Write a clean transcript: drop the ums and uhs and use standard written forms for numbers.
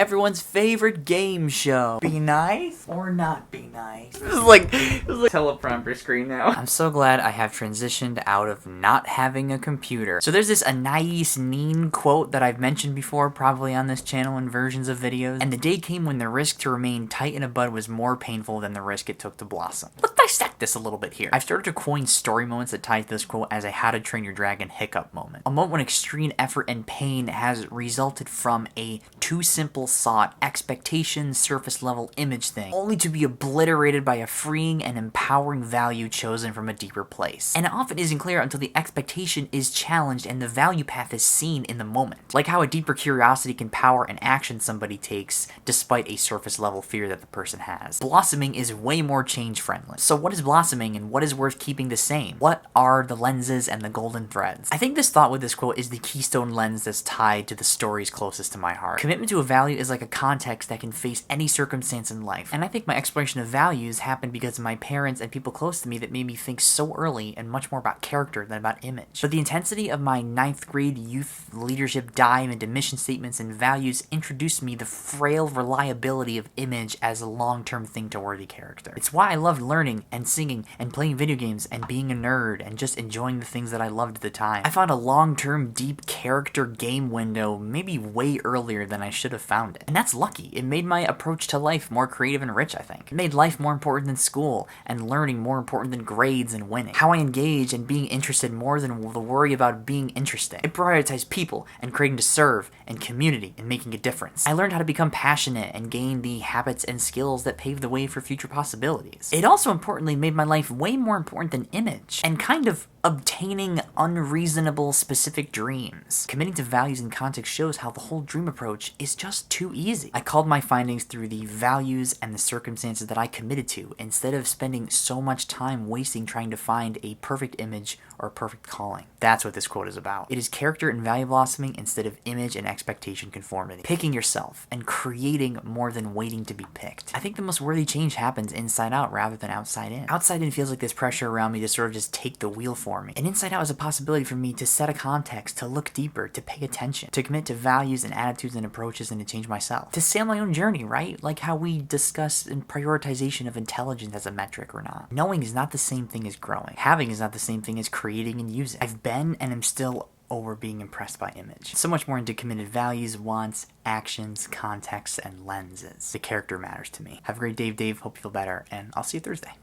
Everyone's favorite game show. Be nice or not be nice. This is like teleprompter screen now. I'm so glad I have transitioned out of not having a computer. So there's this Anais Nin quote that I've mentioned before, probably on this channel in versions of videos. And the day came when the risk to remain tight in a bud was more painful than the risk it took to blossom. Let's dissect this a little bit here. I've started to coin story moments that tie to this quote as a How to Train Your Dragon hiccup moment. A moment when extreme effort and pain has resulted from a too simple sought expectation surface level image thing, only to be obliterated by a freeing and empowering value chosen from a deeper place. And it often isn't clear until the expectation is challenged and the value path is seen in the moment. Like how a deeper curiosity can power an action somebody takes despite a surface level fear that the person has. Blossoming is way more change friendly. So what is blossoming and what is worth keeping the same? What are the lenses and the golden threads? I think this thought with this quote is the keystone lens that's tied to the stories closest to my heart. Commitment to a value is like a context that can face any circumstance in life. And I think my exploration of values happened because of my parents and people close to me that made me think so early and much more about character than about image. But the intensity of my 9th grade youth leadership dive into mission statements and values introduced me the frail reliability of image as a long-term thing to worthy character. It's why I loved learning and singing and playing video games and being a nerd and just enjoying the things that I loved at the time. I found a long-term deep character game window maybe way earlier than I should have found it. And that's lucky. It made my approach to life more creative and rich, I think. It made life more important than school and learning more important than grades and winning. How I engage and being interested more than the worry about being interesting. It prioritized people and creating to serve and community and making a difference. I learned how to become passionate and gain the habits and skills that pave the way for future possibilities. It also importantly made my life way more important than image and kind of obtaining unreasonable specific dreams. Committing to values and context shows how the whole dream approach is just too easy. I called my findings through the values and the circumstances that I committed to instead of spending so much time wasting trying to find a perfect image or a perfect calling. That's what this quote is about. It is character and value blossoming instead of image and expectation conformity. Picking yourself and creating more than waiting to be picked. I think the most worthy change happens inside out rather than outside in. Outside in feels like this pressure around me to sort of just take the wheel for me. And inside out is a possibility for me to set a context, to look deeper, to pay attention, to commit to values and attitudes and approaches and to change myself. To sail my own journey, right? Like how we discuss in prioritization of intelligence as a metric or not. Knowing is not the same thing as growing. Having is not the same thing as creating and using. I've been and am still over being impressed by image. So much more into committed values, wants, actions, contexts, and lenses. The character matters to me. Have a great day, Dave. Hope you feel better, and I'll see you Thursday.